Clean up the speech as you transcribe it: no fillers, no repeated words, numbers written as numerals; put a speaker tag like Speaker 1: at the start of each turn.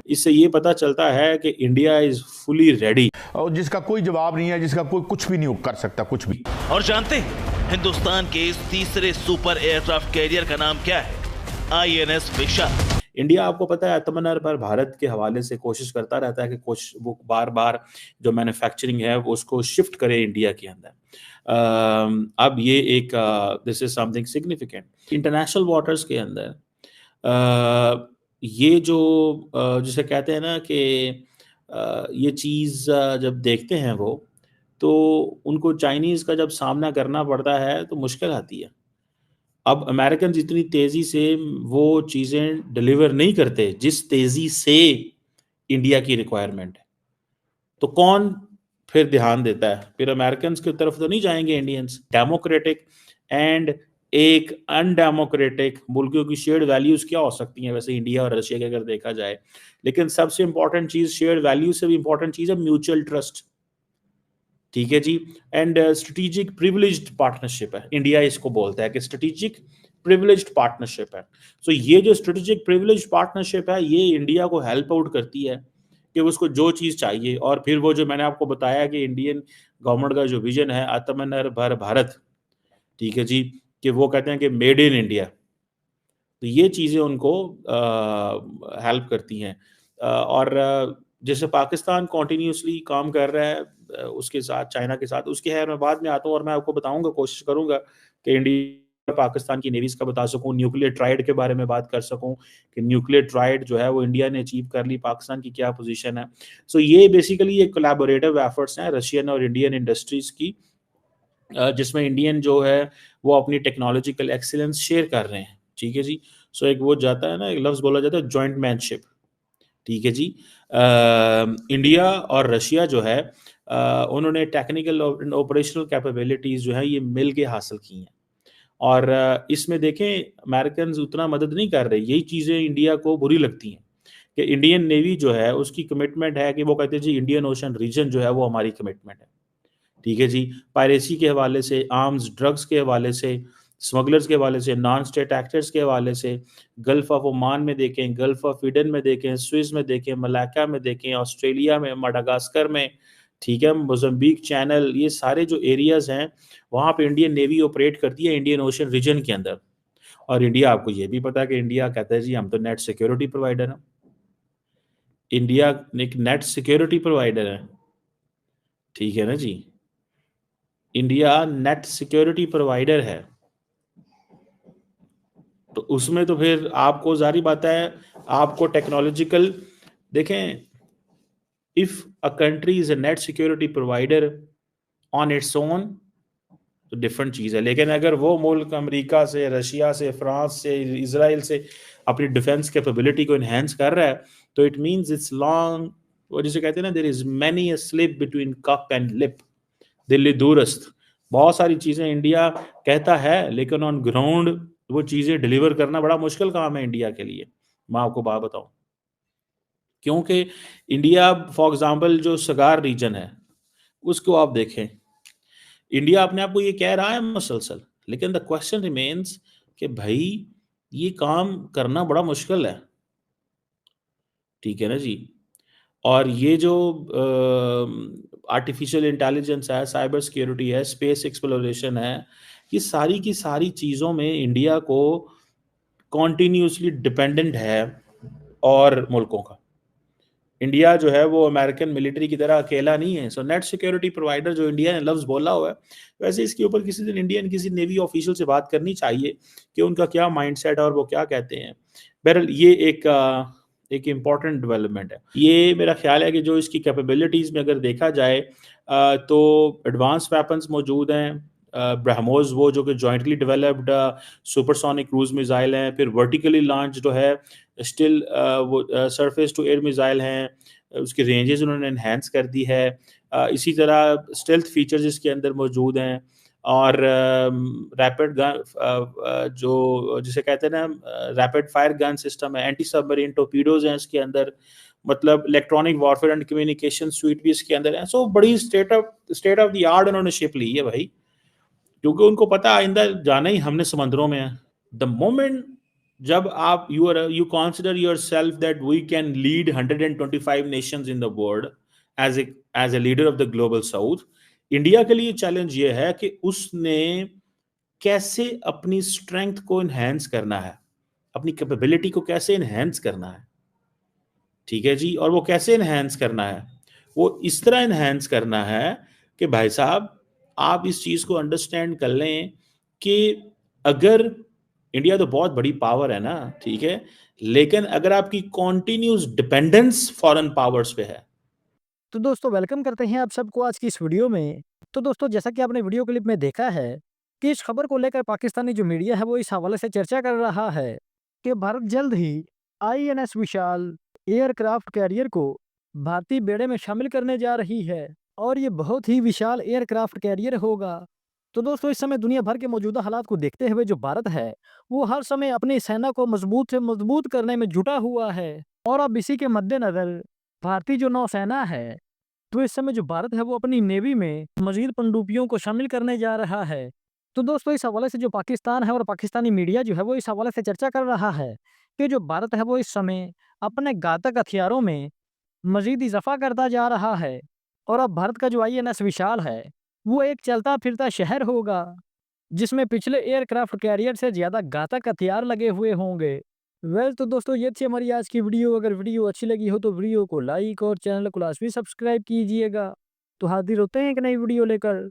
Speaker 1: इससे ये पता चलता है कि इंडिया इज फुली रेडी,
Speaker 2: और जिसका कोई जवाब नहीं है, जिसका कोई कुछ भी नहीं कर सकता, कुछ भी।
Speaker 3: और जानते हैं हिंदुस्तान के इस तीसरे सुपर एयरक्राफ्ट कैरियर का नाम क्या है? INS विशाल।
Speaker 1: इंडिया आपको पता है आत्मनिर्भर भारत के हवाले से कोशिश करता रहता है कि कुछ वो बार बार जो मैन्युफैक्चरिंग है वो उसको शिफ्ट करे इंडिया के अंदर। अब ये एक this is something significant international waters के अंदर। ये जो जिसे कहते हैं ना कि ये चीज़ जब देखते हैं वो, तो उनको चाइनीज़ का जब सामना करना पड़ता है तो मुश्किल आती है। अब अमेरिकन इतनी तेज़ी से वो चीज़ें डिलीवर नहीं करते जिस तेज़ी से इंडिया की रिक्वायरमेंट है। तो कौन फिर ध्यान देता है? फिर अमेरिकन्स की तरफ तो नहीं जाएँगे इंडियंस। डेमोक्रेटिक एंड एक अनडेमोक्रेटिक मुल्कों की शेयर्ड वैल्यूज़ क्या हो सकती हैं वैसे इंडिया और रशिया की अगर देखा जाए। लेकिन सबसे इम्पोर्टेंट चीज़ शेयर्ड वैल्यू से भी इम्पोर्टेंट चीज़ है म्यूचुअल ट्रस्ट। ठीक है जी। एंड स्ट्रेटेजिक प्रिविलेज्ड पार्टनरशिप है, इंडिया इसको बोलता है कि स्ट्रेटेजिक प्रिविलेज्ड पार्टनरशिप है। सो ये जो स्ट्रेटेजिक प्रिविलेज्ड पार्टनरशिप है ये इंडिया को हेल्प आउट करती है कि उसको जो चीज़ चाहिए। और फिर वो जो मैंने आपको बताया कि इंडियन गवर्नमेंट का जो विजन है आत्मनिर्भर भारत, ठीक है जी, कि वो कहते हैं कि मेड इन इंडिया, तो ये चीज़ें उनको हेल्प करती हैं। और जैसे पाकिस्तान कॉन्टिन्यूसली काम कर रहा है उसके साथ चाइना के साथ, उसकी खैर मैं बाद में आता हूँ और मैं आपको बताऊँगा, कोशिश करूँगा कि इंडिया पाकिस्तान की नेवीज़ का बता सकूँ, न्यूक्लियर ट्राइड के बारे में बात कर सकूँ कि न्यूक्लियर ट्राइड जो है वो इंडिया ने अचीव कर ली, पाकिस्तान की क्या पोजीशन है। सो ये बेसिकली एक कोलैबोरेटिव एफर्ट्स हैं रशियन और इंडियन इंडस्ट्रीज़ की, जिसमें इंडियन जो है वो अपनी टेक्नोलॉजिकल एक्सीलेंस शेयर कर रहे हैं। ठीक है जी। सो एक वो जाता है ना, एक लफ्ज़ बोला जाता है जॉइंट मैनशिप। ठीक है जी। इंडिया और रशिया जो है उन्होंने टेक्निकल और ऑपरेशनल कैपेबिलिटीज़ जो है ये मिल के हासिल की हैं। और इसमें देखें अमेरिकन्स उतना मदद नहीं कर रहे, यही चीज़ें इंडिया को बुरी लगती हैं कि इंडियन नेवी जो है उसकी कमिटमेंट है कि वो कहते हैं जी इंडियन ओशन रीजन जो है वो हमारी कमिटमेंट है। ठीक है जी। पायरेसी के हवाले से, आर्म्स, ड्रग्स के हवाले से, स्मगलर्स के हवाले से, नॉन स्टेट एक्टर्स के हवाले से, गल्फ़ ऑफ ओमान में देखें, गल्फ़ ऑफ ईडन में देखें, स्विस में देखें, मलाक्का में देखें, ऑस्ट्रेलिया में, मडागास्कर में, ठीक है, मोज़म्बिक चैनल, ये सारे जो एरियाज़ हैं, वहाँ पे इंडियन नेवी ऑपरेट करती है इंडियन ओशन रीजन के अंदर। और इंडिया, आपको ये भी पता है कि इंडिया कहता है जी हम तो नेट सिक्योरिटी प्रोवाइडर हैं। इंडिया एक नेट सिक्योरिटी प्रोवाइडर है। ठीक है ना जी। इंडिया नेट सिक्योरिटी प्रोवाइडर है। तो उसमें तो फिर आपको ज़ाहिर बात है, आपको टेक्नोलॉजिकल देखें, if a country is a net security provider on its own तो डिफरेंट चीज़ है। लेकिन अगर वो मुल्क अमेरिका से, रशिया से, फ्रांस से, इज़राइल से अपनी डिफेंस कैपेबिलिटी को एनहांस कर रहा है, तो इट मीन्स इट्स लॉन्ग, वो जिसे कहते हैं ना, there is many a slip between cup and lip, Delhi दूरस्थ। बहुत सारी चीज़ें इंडिया कहता है लेकिन ऑन ग्राउंड वो चीज़ें डिलीवर करना बड़ा मुश्किल काम है इंडिया के लिए। मैं आपको बात बताऊँ, क्योंकि इंडिया फॉर एग्ज़ाम्पल जो सगार रीजन है, उसको आप देखें, इंडिया अपने आप को ये कह रहा है मुसलसल, लेकिन द क्वेश्चन रिमेन्स कि भाई ये काम करना बड़ा मुश्किल है। ठीक है ना जी। और ये जो आर्टिफिशियल इंटेलिजेंस है, साइबर सिक्योरिटी है, स्पेस एक्सप्लोरेशन है, ये सारी की सारी चीज़ों में इंडिया को कॉन्टिन्यूसली डिपेंडेंट है और मुल्कों का। इंडिया जो है वो अमेरिकन मिलिट्री की तरह अकेला नहीं है। सो नेट सिक्योरिटी प्रोवाइडर जो इंडिया ने लफ्ज़ बोला हुआ है, वैसे इसके ऊपर किसी दिन इंडियन किसी नेवी ऑफिशियल से बात करनी चाहिए कि उनका क्या माइंडसेट है और वो क्या कहते हैं। बहरहाल ये एक इम्पॉर्टेंट डेवलपमेंट है। ये मेरा ख्याल है कि जो इसकी कैपेबिलिटीज़ में अगर देखा जाए तो एडवांस वेपन्स मौजूद हैं। ब्रह्मोस वो जो कि jointly developed supersonic cruise missile हैं, फिर वर्टिकली लॉन्च जो है स्टिल वो सरफेस टू एयर मिसाइल हैं, उसकी रेंजेस उन्होंने एनहांस कर दी है। इसी तरह स्टेल्थ फीचर्स इसके अंदर मौजूद हैं और रैपिड गन जो जिसे कहते हैं ना रैपिड फायर गन सिस्टम है, एंटी सबमरीन टोर्पीडोज हैं इसके अंदर, मतलब electronic warfare and communication sweet भी इसके अंदर है। सो बड़ी स्टेट ऑफ द आर्ट उन्होंने शिप ली है भाई, क्योंकि उनको पता आइंदा जाना ही हमने समंदरों में है। द मोमेंट जब आप you consider yourself that we can lead 125 nations in the world as a leader of the global south, India के लिए चैलेंज ये है कि उसने कैसे अपनी स्ट्रेंथ को इन्हेंस करना है, अपनी कैपेबिलिटी को कैसे इन्हेंस करना है। ठीक है जी, और वो कैसे इन्हेंस करना है? वो इस तरह इन्हेंस करना है कि भाई साहब, आप इस चीज़ को अंडरस्टैंड कर लें कि अगर इंडिया तो बहुत बड़ी पावर है ना, ठीक है, लेकिन अगर आपकी कॉन्टिन्यूस डिपेंडेंस फॉरेन पावर्स पे है।
Speaker 4: तो दोस्तों वेलकम करते हैं आप सबको आज की इस वीडियो में। तो दोस्तों जैसा कि आपने वीडियो क्लिप में देखा है कि इस खबर को लेकर पाकिस्तानी जो मीडिया है वो इस हवाले से चर्चा कर रहा है कि भारत जल्द ही आईएनएस विशाल एयरक्राफ्ट कैरियर को भारतीय बेड़े में शामिल करने जा रही है और ये बहुत ही विशाल एयरक्राफ्ट कैरियर होगा। तो दोस्तों इस समय दुनिया भर के मौजूदा हालात को देखते हुए जो भारत है वो हर समय अपनी सेना को मजबूत से मजबूत करने में जुटा हुआ है और अब इसी के मद्देनजर भारतीय जो नौसेना है तो इस समय जो भारत है वो अपनी नेवी में मजीद पनडुब्बियों को शामिल करने जा रहा है। तो दोस्तों इस हवाले से जो पाकिस्तान है और पाकिस्तानी मीडिया जो है वो इस हवाले से चर्चा कर रहा है कि जो भारत है वो इस समय अपने घातक हथियारों में मजीद इजाफा करता जा रहा है और अब भारत का जो आईएनएस विशाल है वो एक चलता फिरता शहर होगा जिसमें पिछले एयरक्राफ्ट कैरियर से ज़्यादा घातक हथियार लगे हुए होंगे। तो दोस्तों ये थी हमारी आज की वीडियो। अगर वीडियो अच्छी लगी हो तो वीडियो को लाइक और चैनल को लाजमी सब्सक्राइब कीजिएगा। तो हाजिर होते हैं एक नई वीडियो लेकर।